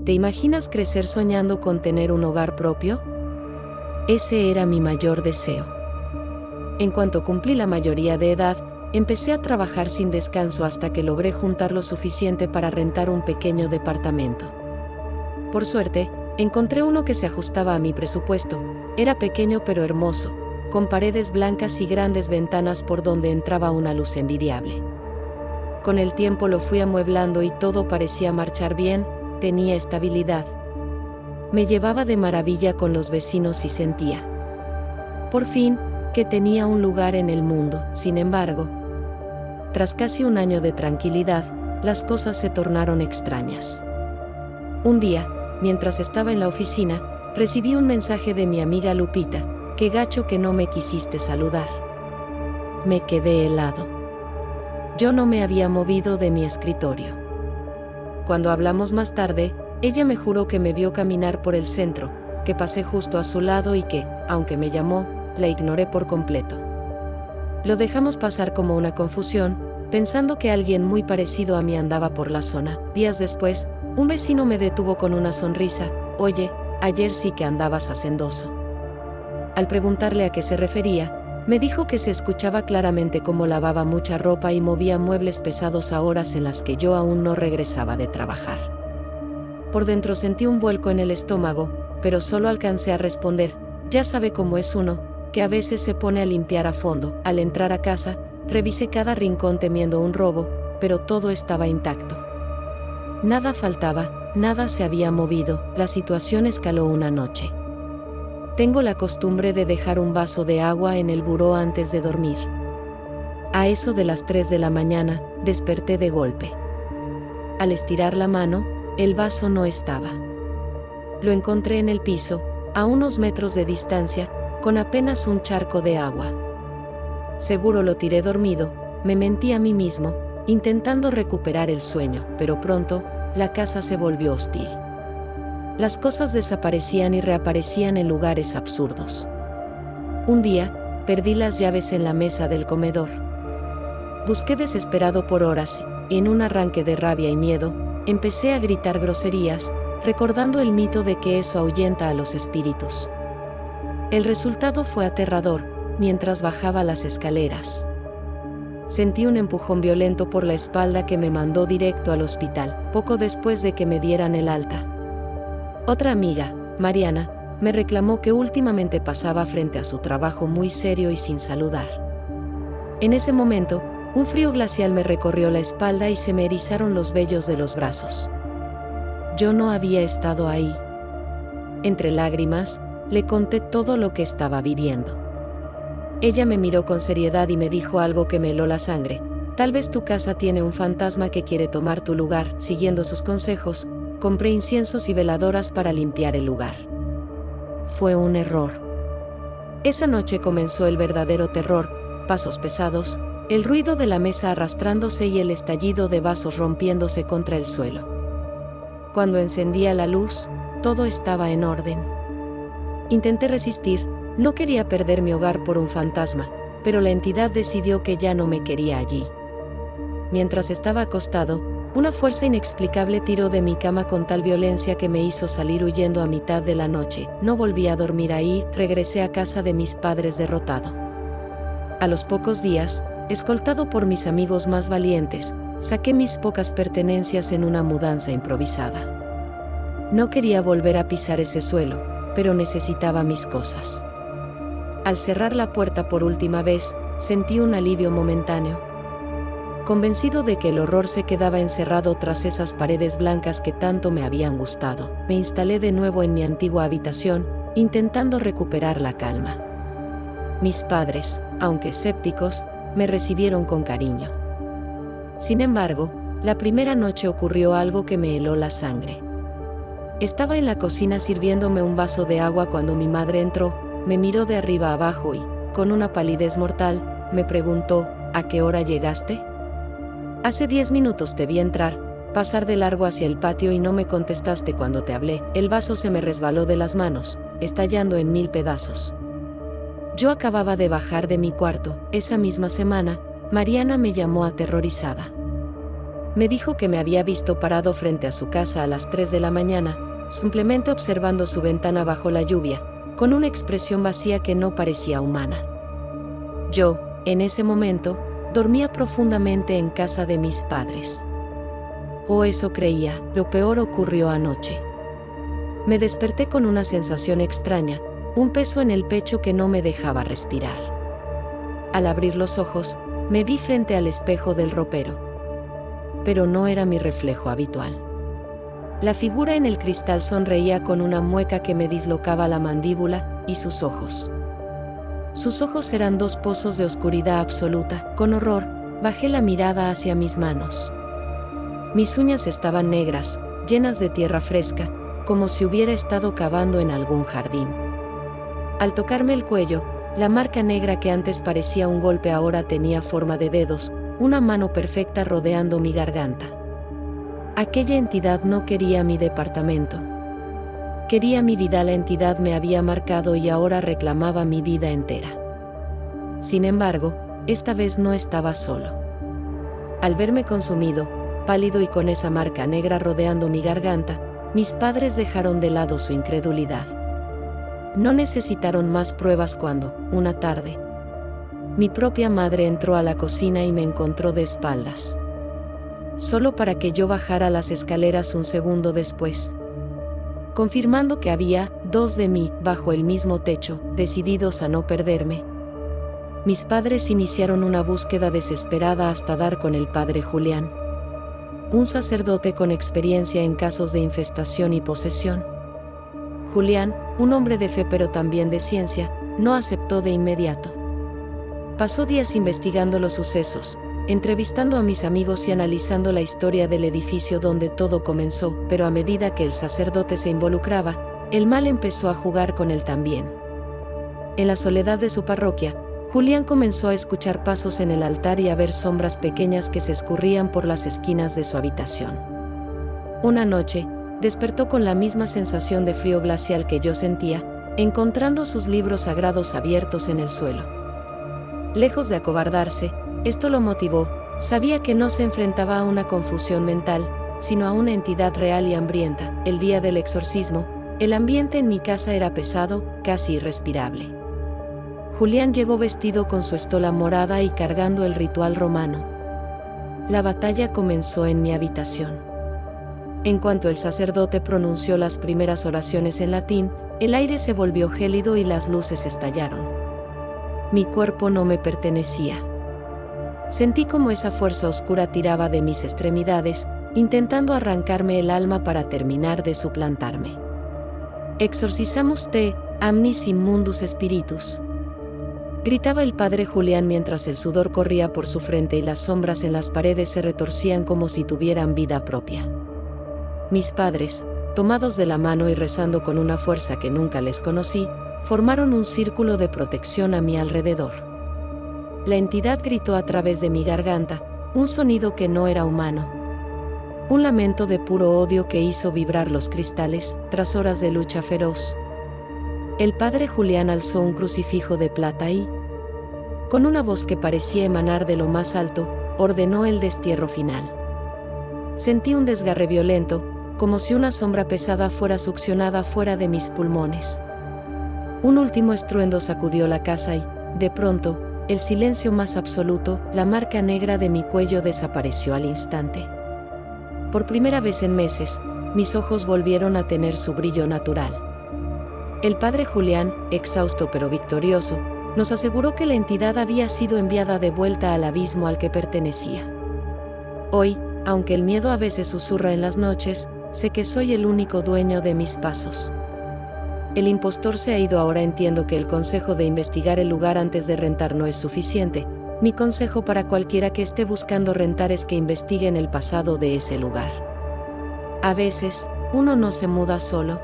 ¿Te imaginas crecer soñando con tener un hogar propio? Ese era mi mayor deseo. En cuanto cumplí la mayoría de edad, empecé a trabajar sin descanso hasta que logré juntar lo suficiente para rentar un pequeño departamento. Por suerte, encontré uno que se ajustaba a mi presupuesto. Era pequeño pero hermoso, con paredes blancas y grandes ventanas por donde entraba una luz envidiable. Con el tiempo lo fui amueblando y todo parecía marchar bien, tenía estabilidad. Me llevaba de maravilla con los vecinos y sentía, por fin, que tenía un lugar en el mundo. Sin embargo, tras casi un año de tranquilidad, las cosas se tornaron extrañas. Un día, mientras estaba en la oficina, recibí un mensaje de mi amiga Lupita: qué gacho que no me quisiste saludar. Me quedé helado. Yo no me había movido de mi escritorio. Cuando hablamos más tarde, ella me juró que me vio caminar por el centro, que pasé justo a su lado y que, aunque me llamó, la ignoré por completo. Lo dejamos pasar como una confusión, pensando que alguien muy parecido a mí andaba por la zona. Días después, un vecino me detuvo con una sonrisa: oye, ayer sí que andabas hacendoso. Al preguntarle a qué se refería, me dijo que se escuchaba claramente cómo lavaba mucha ropa y movía muebles pesados a horas en las que yo aún no regresaba de trabajar. Por dentro sentí un vuelco en el estómago, pero solo alcancé a responder: ya sabe cómo es uno, que a veces se pone a limpiar a fondo. Al entrar a casa, revisé cada rincón temiendo un robo, pero todo estaba intacto. Nada faltaba, nada se había movido. La situación escaló una noche. Tengo la costumbre de dejar un vaso de agua en el buró antes de dormir. A eso de las 3 de la mañana, desperté de golpe. Al estirar la mano, el vaso no estaba. Lo encontré en el piso, a unos metros de distancia, con apenas un charco de agua. Seguro lo tiré dormido, me mentí a mí mismo, intentando recuperar el sueño, pero pronto, la casa se volvió hostil. Las cosas desaparecían y reaparecían en lugares absurdos. Un día, perdí las llaves en la mesa del comedor. Busqué desesperado por horas y, en un arranque de rabia y miedo, empecé a gritar groserías, recordando el mito de que eso ahuyenta a los espíritus. El resultado fue aterrador. Mientras bajaba las escaleras, sentí un empujón violento por la espalda que me mandó directo al hospital, poco después de que me dieran el alta. Otra amiga, Mariana, me reclamó que últimamente pasaba frente a su trabajo muy serio y sin saludar. En ese momento, un frío glacial me recorrió la espalda y se me erizaron los vellos de los brazos. Yo no había estado ahí. Entre lágrimas, le conté todo lo que estaba viviendo. Ella me miró con seriedad y me dijo algo que me heló la sangre: tal vez tu casa tiene un fantasma que quiere tomar tu lugar. Siguiendo sus consejos, compré inciensos y veladoras para limpiar el lugar. Fue un error. Esa noche comenzó el verdadero terror: pasos pesados, el ruido de la mesa arrastrándose y el estallido de vasos rompiéndose contra el suelo. Cuando encendía la luz, todo estaba en orden. Intenté resistir, no quería perder mi hogar por un fantasma, pero la entidad decidió que ya no me quería allí. Mientras estaba acostado, una fuerza inexplicable tiró de mi cama con tal violencia que me hizo salir huyendo a mitad de la noche. No volví a dormir ahí, regresé a casa de mis padres derrotado. A los pocos días, escoltado por mis amigos más valientes, saqué mis pocas pertenencias en una mudanza improvisada. No quería volver a pisar ese suelo, pero necesitaba mis cosas. Al cerrar la puerta por última vez, sentí un alivio momentáneo. Convencido de que el horror se quedaba encerrado tras esas paredes blancas que tanto me habían gustado, me instalé de nuevo en mi antigua habitación, intentando recuperar la calma. Mis padres, aunque escépticos, me recibieron con cariño. Sin embargo, la primera noche ocurrió algo que me heló la sangre. Estaba en la cocina sirviéndome un vaso de agua cuando mi madre entró, me miró de arriba abajo y, con una palidez mortal, me preguntó: ¿a qué hora llegaste? Hace 10 minutos te vi entrar, pasar de largo hacia el patio y no me contestaste cuando te hablé. El vaso se me resbaló de las manos, estallando en 1000 pedazos. Yo acababa de bajar de mi cuarto. Esa misma semana, Mariana me llamó aterrorizada. Me dijo que me había visto parado frente a su casa a las 3 de la mañana, simplemente observando su ventana bajo la lluvia, con una expresión vacía que no parecía humana. Yo, en ese momento, dormía profundamente en casa de mis padres. O eso creía. Lo peor ocurrió anoche. Me desperté con una sensación extraña, un peso en el pecho que no me dejaba respirar. Al abrir los ojos, me vi frente al espejo del ropero. Pero no era mi reflejo habitual. La figura en el cristal sonreía con una mueca que me dislocaba la mandíbula, y sus ojos. Sus ojos eran dos pozos de oscuridad absoluta. Con horror, bajé la mirada hacia mis manos. Mis uñas estaban negras, llenas de tierra fresca, como si hubiera estado cavando en algún jardín. Al tocarme el cuello, la marca negra que antes parecía un golpe ahora tenía forma de dedos, una mano perfecta rodeando mi garganta. Aquella entidad no quería mi departamento. Quería mi vida. La entidad me había marcado y ahora reclamaba mi vida entera. Sin embargo, esta vez no estaba solo. Al verme consumido, pálido y con esa marca negra rodeando mi garganta, mis padres dejaron de lado su incredulidad. No necesitaron más pruebas cuando, una tarde, mi propia madre entró a la cocina y me encontró de espaldas. Solo para que yo bajara las escaleras un segundo después. Confirmando que había dos de mí bajo el mismo techo, decididos a no perderme. Mis padres iniciaron una búsqueda desesperada hasta dar con el padre Julián, un sacerdote con experiencia en casos de infestación y posesión. Julián, un hombre de fe pero también de ciencia, no aceptó de inmediato. Pasó días investigando los sucesos, entrevistando a mis amigos y analizando la historia del edificio donde todo comenzó, pero a medida que el sacerdote se involucraba, el mal empezó a jugar con él también. En la soledad de su parroquia, Julián comenzó a escuchar pasos en el altar y a ver sombras pequeñas que se escurrían por las esquinas de su habitación. Una noche, despertó con la misma sensación de frío glacial que yo sentía, encontrando sus libros sagrados abiertos en el suelo. Lejos de acobardarse, esto lo motivó. Sabía que no se enfrentaba a una confusión mental, sino a una entidad real y hambrienta. El día del exorcismo, el ambiente en mi casa era pesado, casi irrespirable. Julián llegó vestido con su estola morada y cargando el ritual romano. La batalla comenzó en mi habitación. En cuanto el sacerdote pronunció las primeras oraciones en latín, el aire se volvió gélido y las luces estallaron. Mi cuerpo no me pertenecía. Sentí como esa fuerza oscura tiraba de mis extremidades, intentando arrancarme el alma para terminar de suplantarme. Exorcizamos te, amnis immundus spiritus. Gritaba el padre Julián mientras el sudor corría por su frente y las sombras en las paredes se retorcían como si tuvieran vida propia. Mis padres, tomados de la mano y rezando con una fuerza que nunca les conocí, formaron un círculo de protección a mi alrededor. La entidad gritó a través de mi garganta, un sonido que no era humano. Un lamento de puro odio que hizo vibrar los cristales, tras horas de lucha feroz. El padre Julián alzó un crucifijo de plata y, con una voz que parecía emanar de lo más alto, ordenó el destierro final. Sentí un desgarre violento, como si una sombra pesada fuera succionada fuera de mis pulmones. Un último estruendo sacudió la casa y, de pronto, el silencio más absoluto, la marca negra de mi cuello desapareció al instante. Por primera vez en meses, mis ojos volvieron a tener su brillo natural. El padre Julián, exhausto pero victorioso, nos aseguró que la entidad había sido enviada de vuelta al abismo al que pertenecía. Hoy, aunque el miedo a veces susurra en las noches, sé que soy el único dueño de mis pasos. El impostor se ha ido. Ahora entiendo que el consejo de investigar el lugar antes de rentar no es suficiente. Mi consejo para cualquiera que esté buscando rentar es que investigue en el pasado de ese lugar. A veces, uno no se muda solo.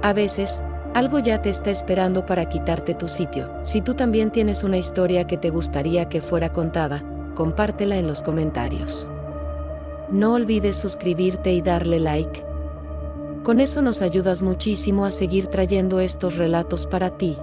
A veces, algo ya te está esperando para quitarte tu sitio. Si tú también tienes una historia que te gustaría que fuera contada, compártela en los comentarios. No olvides suscribirte y darle like. Con eso nos ayudas muchísimo a seguir trayendo estos relatos para ti.